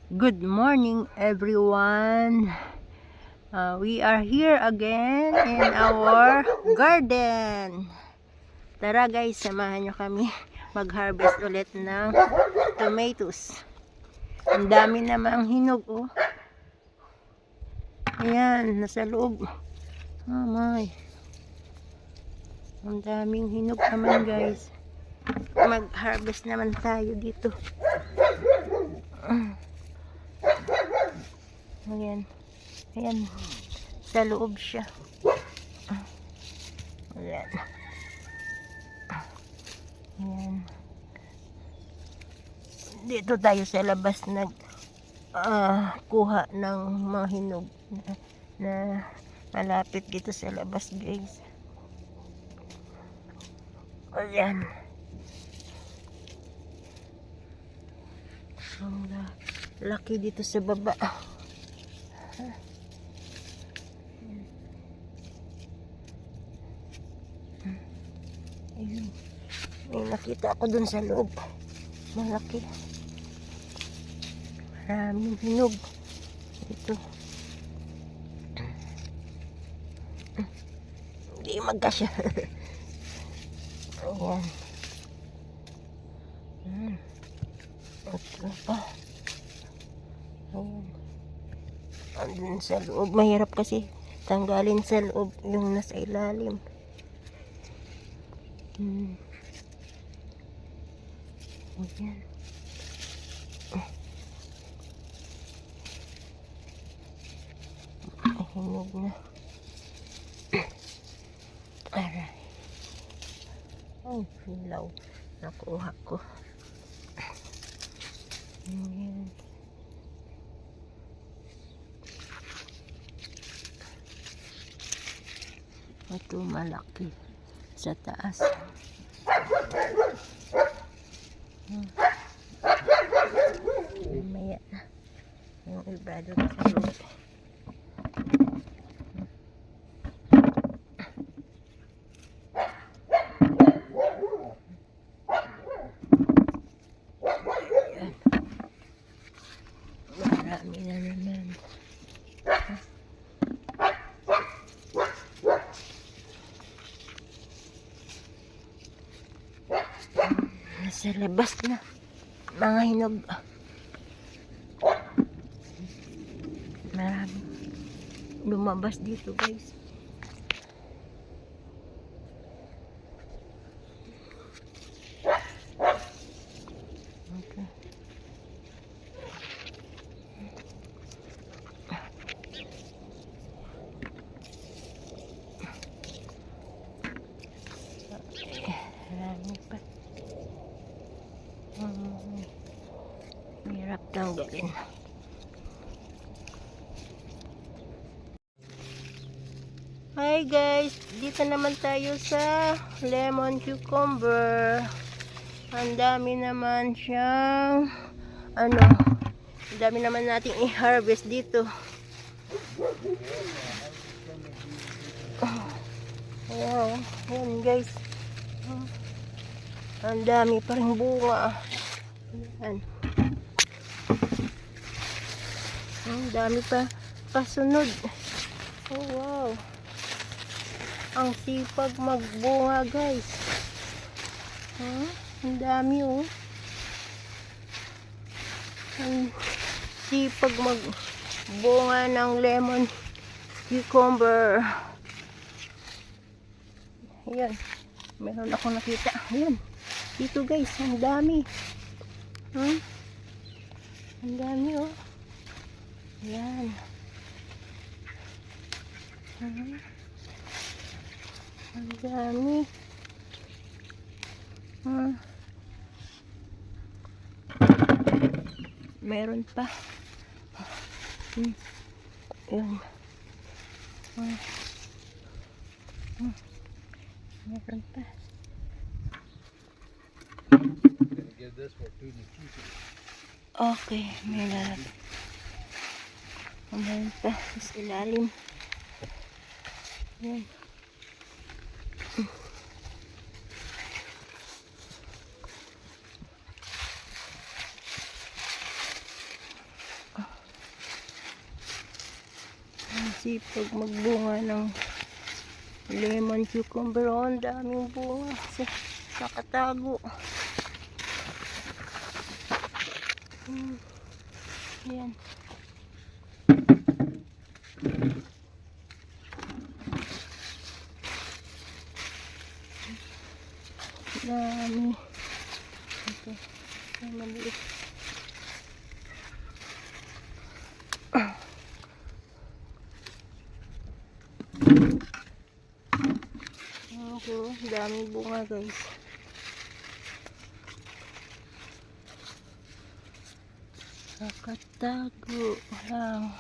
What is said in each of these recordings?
Good morning, everyone. We are here again in our garden. Tara guys, samahan nyo kami mag-harvest ulit ng tomatoes. Ang dami namang hinog, oh. Ayan, nasa loob. Oh my. Ang daming hinog naman guys. Mag-harvest naman tayo dito. Ayan. Ayan. Sa loob siya. Ayan. Ayan. Dito tayo sa labas nag kuha ng mga hinog na malapit dito sa labas guys. Ayan. Ang laki dito sa baba. Ayun. May nakita ako dun sa loob. Malaki. Maraming hinog. Ito. Hindi magkasya. Ayan. Ito pa. Ayan. Andun sa loob. Mahirap kasi tanggalin sa loob yung nasa ilalim. Ayan. Hinog na. Aray. Ay, hilaw. Nakuha ko. Ayan. Ito malaki sa taas. Mamaya na. Yung iba doon sa loob. Marami na naman. Nasa labas na mga hinog. Marami lumabas dito guys. Okay. Marami pa. Hirap tanggalin. Hi guys, dito naman tayo sa lemon cucumber. Ang dami naman siyang ang dami naman nating i-harvest dito. Wow, yan guys. Ang dami pa rin bunga. Yan. Ang dami pa kasunod. Oh wow. Ang sipag magbunga guys. Ang dami oh. Ang sipag magbunga ng lemon cucumber. Ayan. Meron ako nakita. Ayan. Dito guys. Ang dami. Ang dami oh. Ayan. Ang dami. Meron pa. Ayan. Meron pa. Okay, meron. Meron pa sa ilalim. Ayan. sipag magbunga ng lemon cucumber. Oh, ang daming bunga. Nakatago. Ayan. Dami. Ito. Ay, maliit. Okay, dami bunga guys. Nakatago lang.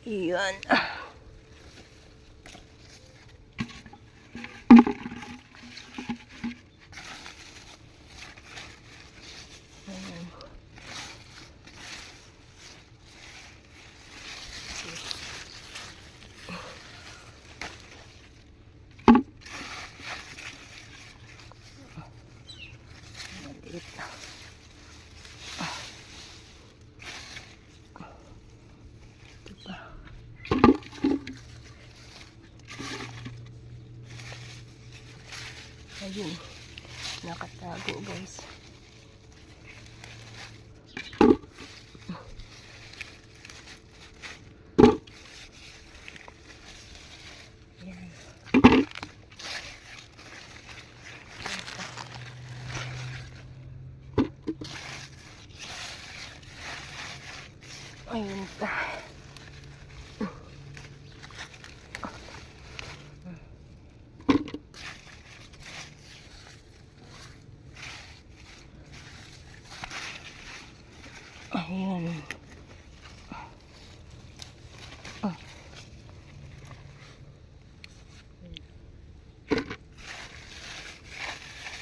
Iyan. Maliit. Ito pa. Ayun. Nakatago guys. Ayan. Ayun pa. Ayan.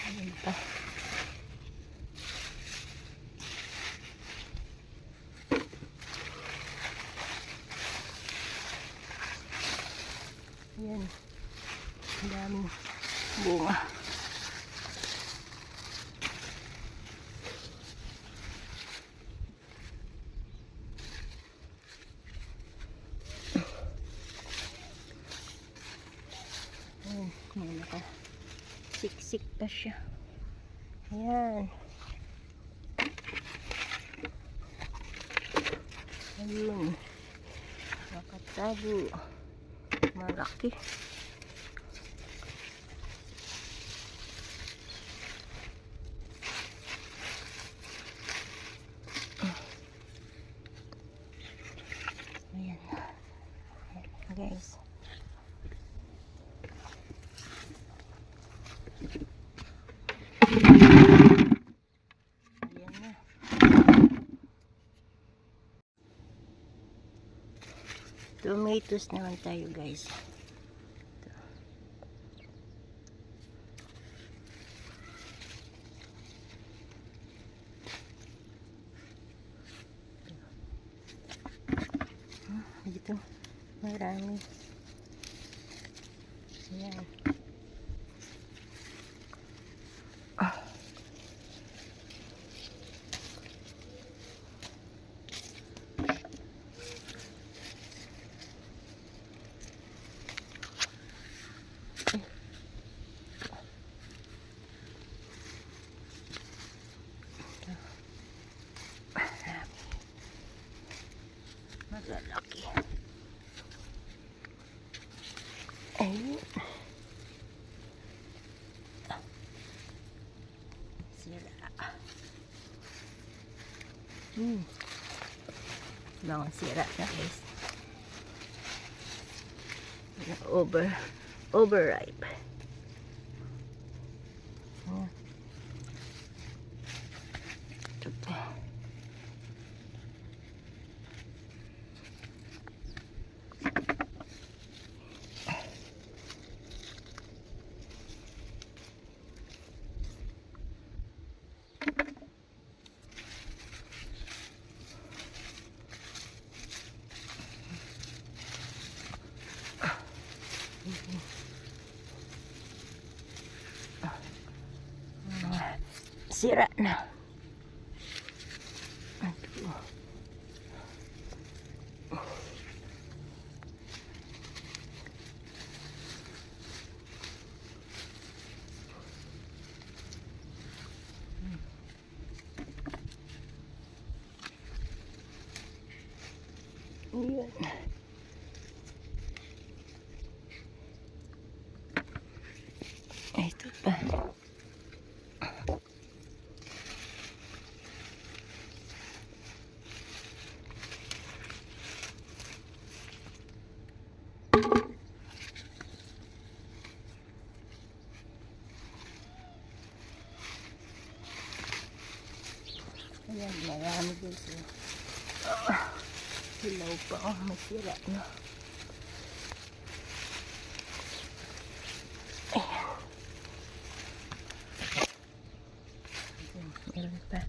Ayan pa. Ayan. Ang daming bunga. Ayan. May naka-siksik pa siya. Ayan. Ayun. Nakatago. Malaki. Ayan. Ayan guys. Ayan na. Tomatoes naman tayo guys. Dito marami. Ayan. Malalaki. Ayun. Sira. Mga sira na guys. Overripe. Ito pa. sira na. Ito. Ayan. Ito pa. Ayan, marami guys. Hilaw pa. Oh, masira na. Ayan. Meron pa.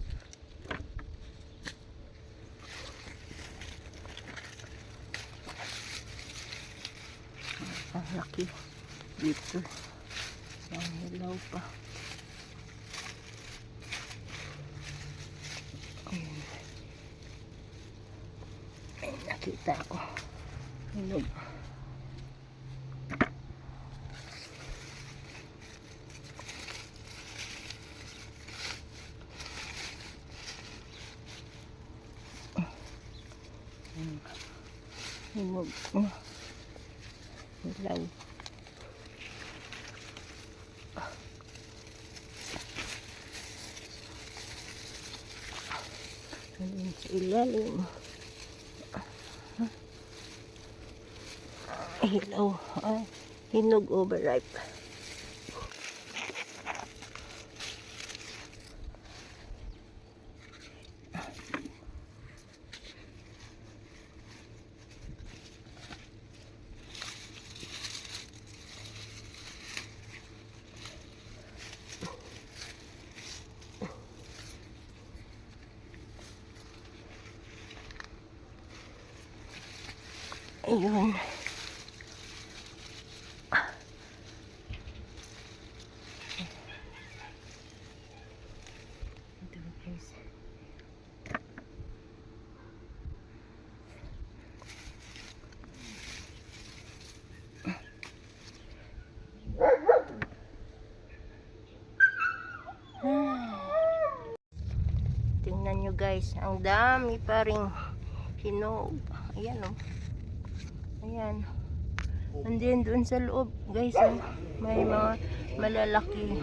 Ang laki dito. Ang hilaw pa. Ayan. Ay, nakita ko. Hinog. Hinog. Hilaw. Ayan sa ilalim. Hilaw. Ay, hinog overripe. Ayun. Ito guys. Tingnan nyo guys, ang dami pa ring hinog. Ayan o. Ayan. And then doon sa loob guys, may mga malalaki.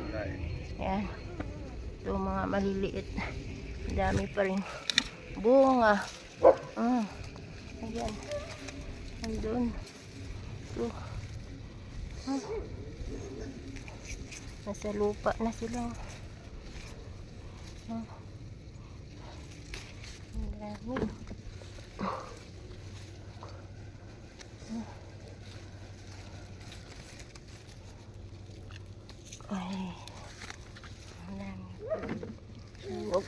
Ayan. Ito mga maliliit. Ang dami pa rin bunga. Ayan. Andun. Ito. Nasa lupa na sila. Ang dami. Ay, ang dami. Hinog.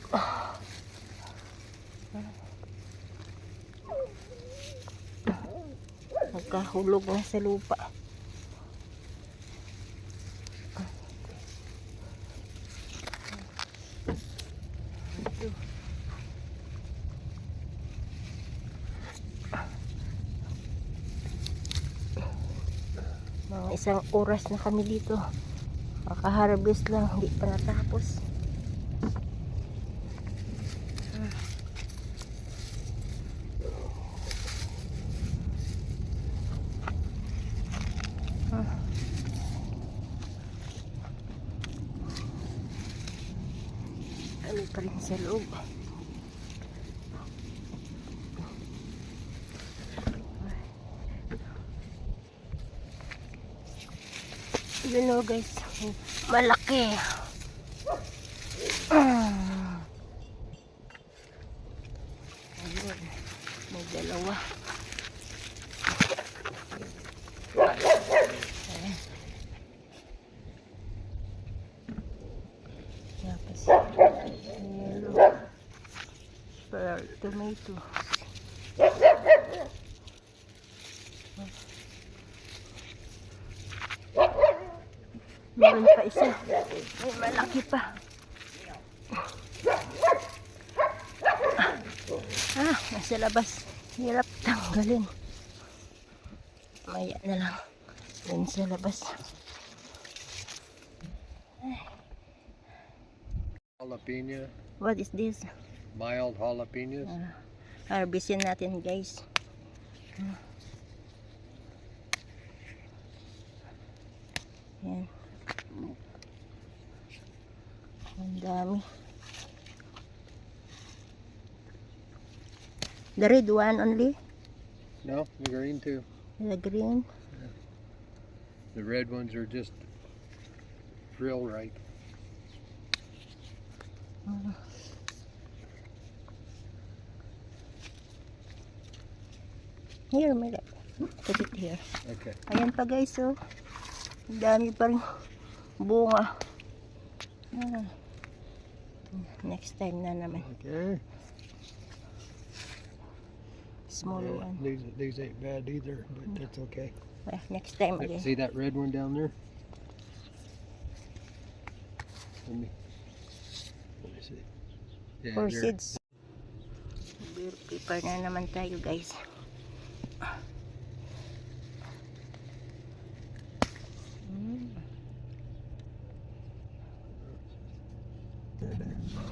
Nagkahulog na sa lupa. Mga isang oras na kami dito. Makaharvest lang, hindi pa natapos. Ano pa rin sa loob. You know guys, malaki. Ayun, may dalawa. Ayan. Tapos, yellow. Pearl tomato. Meron pa isa. May malaki pa. sa labas. Hirap tanggalin. Maya na lang. Dun sa labas. Jalapeno, What is this? mild jalapenos. Harvestin natin guys. Yan. Ang dami. The red one only? No, the green too. The green? The red ones are just real ripe. Here, may put it here. Okay. Ayan pa guys, oh. Ang dami pa rin bunga. Next time na naman. Okay. Small one. These ain't bad either, but that's okay. Well, next time again. See that red one down there? Let me see. Yeah, For there. seeds. Bell pepper na naman tayo guys.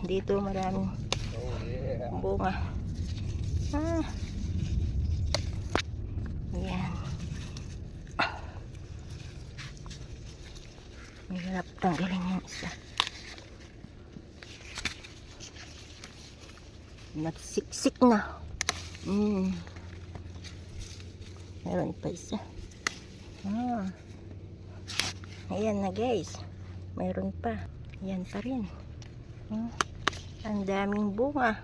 Dito maraming Oh yeah. bunga. Yan. Mahirap tanggalin yung isa. Nagsiksik na. Meron pa isa. Ayan na guys. Meron pa. Ayan pa rin. Ang daming bunga.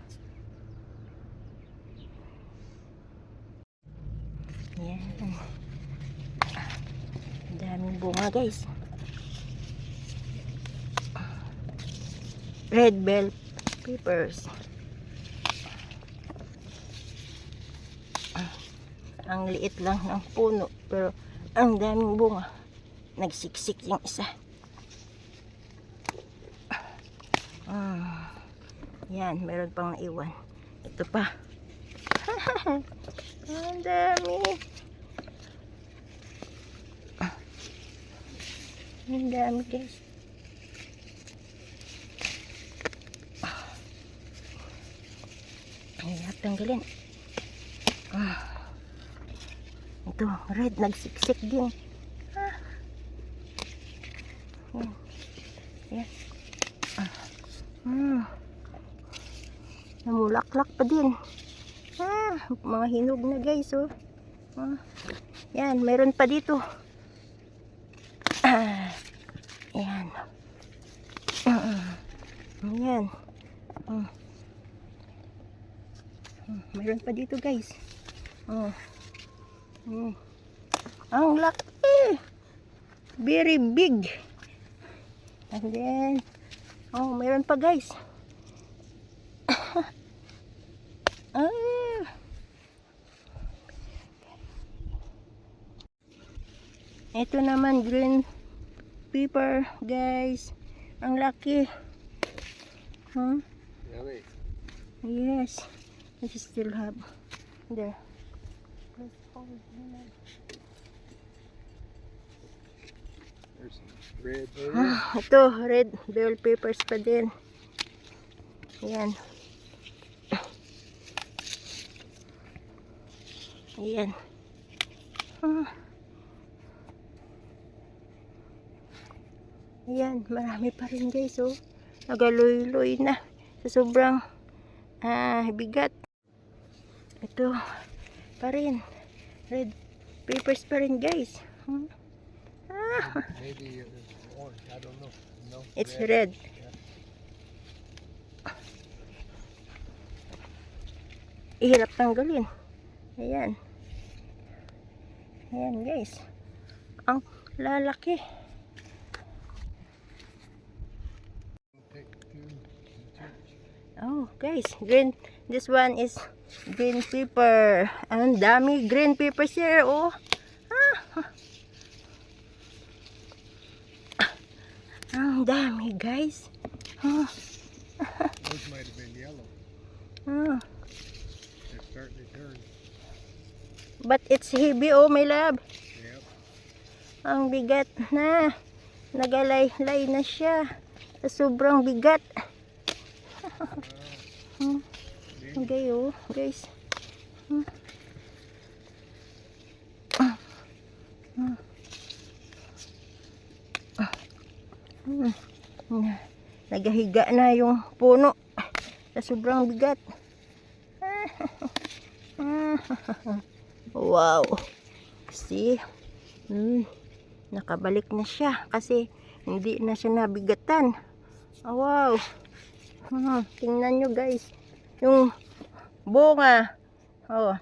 Ayan. Ang daming bunga guys. Red bell peppers. Ang liit lang ng puno pero ang daming bunga. Nagsiksik yung isa. Yan, meron pang naiwan. Ito pa. Ang dami. Ang dami guys. Ayan, tanggalin. Ito, red, nagsiksik din. Yan. Namulaklak pa din. Mga hinog na guys, oh. Yan, meron pa dito. Yan. Yan. Meron pa dito guys. Ang laki. Very big. And then, meron pa guys. Ito naman green pepper guys. Ang laki. Yummy. Yes. I still have there. There's some red there. Ito, red bell peppers pa din. Ayan. Ayan. Ayan, marami pa rin guys, oh. Nagaluy-luy na sa sobrang bigat. Ito pa rin. Red peppers pa rin guys. Maybe it's orange. I don't know. No. It's red. Ihirap tanggalin. Ayan. Ayan guys. Ang lalaki. Oh guys, green. This one is green pepper. Ang dami green peppers here, oh. Ang dami guys. Those might have been yellow. starting to turn. But it's heavy, oh, my love. Yep. Ang bigat na. Nagalay-lay na siya. Sa sobrang bigat. Okay, oh, guys. Nagahiga na yung puno sa sobrang bigat. Wow. See? Nakabalik na siya kasi hindi na siya nabigatan. Wow. Tingnan nyo guys. Yung bunga. Oh.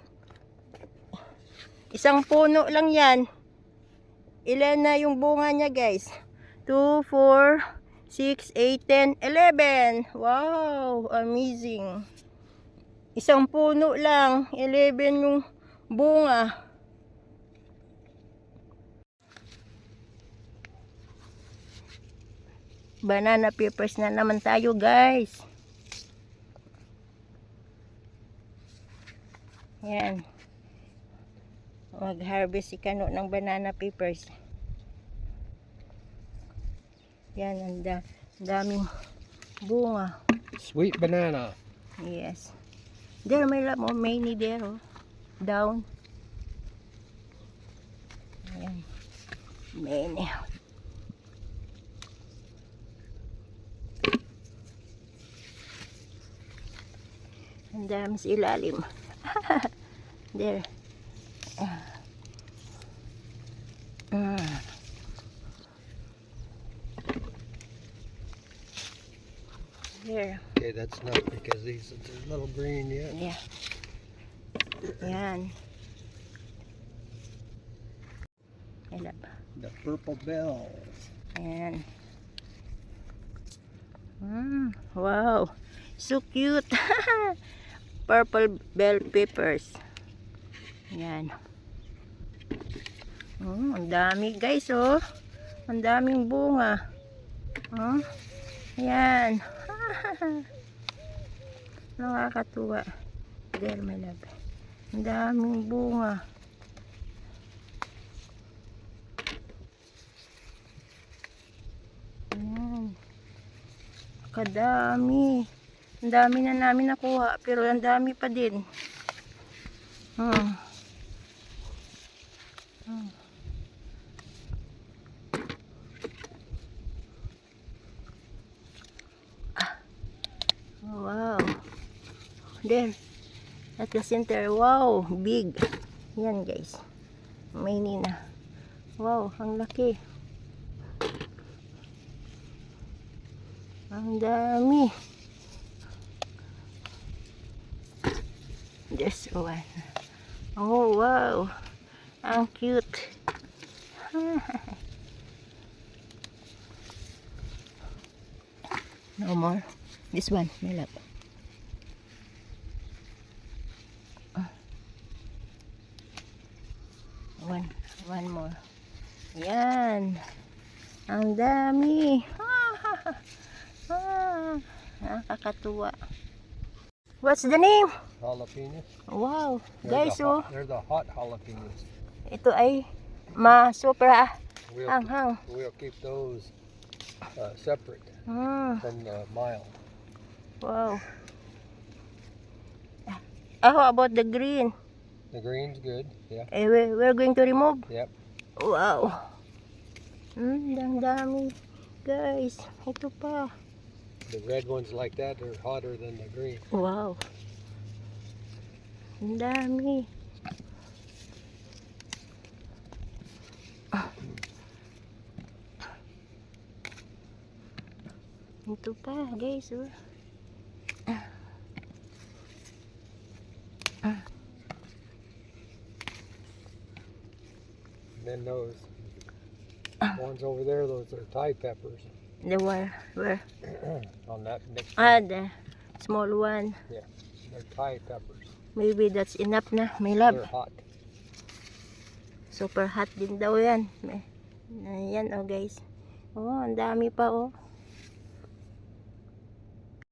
Isang puno lang yan. Ilan na yung bunga niya guys? 2, 4, 6, 8, 10, 11. Wow. Amazing. Isang puno lang. 11 yung bunga. Banana peppers na naman tayo guys. Yan. Mag-harvest si Kano ng banana peppers. Yan, ang daming bunga. Sweet banana. Yes. There may love, many there, oh. Down. Ayan. Many. Ang dami sa ilalim. There. There. Okay, that's not because these are a little green yet. Yeah. Yan. Ayan. The purple bells. Ayan. Wow. So cute. Purple bell peppers. Yan. Ang dami guys, oh. Ang daming bunga. Yan. Nakakatuwa. There, my love. Ang daming bunga. Yan. Kadami. Ang dami na namin nakuha, pero ang dami pa din. Wow. There. At the center. Wow. Big. Yan guys. May nina. Wow. Ang laki. Ang dami. This one. Oh wow. Ang cute. No more. This one, my love. One more. Yan. Ang dami. Nakakatuwa. What's the name? Jalapenos. Wow. Guys, oh. They're the hot jalapenos. Ito ay super anghang. We'll keep those separate from the mild. Wow. How about the green? The green's good, yeah. We're going to remove? Yep. Wow. Ang dami. Guys, ito pa. The red ones like that are hotter than the green. Wow. Ang dami. Ito pa, guys. Oh. And then those ones over there, those are Thai peppers. The where? On that next The small one. Yeah, they're Thai peppers. Maybe that's enough na, my love. They're hot. Super hot din daw yan. Ayan, oh guys. Oh, ang dami pa, oh.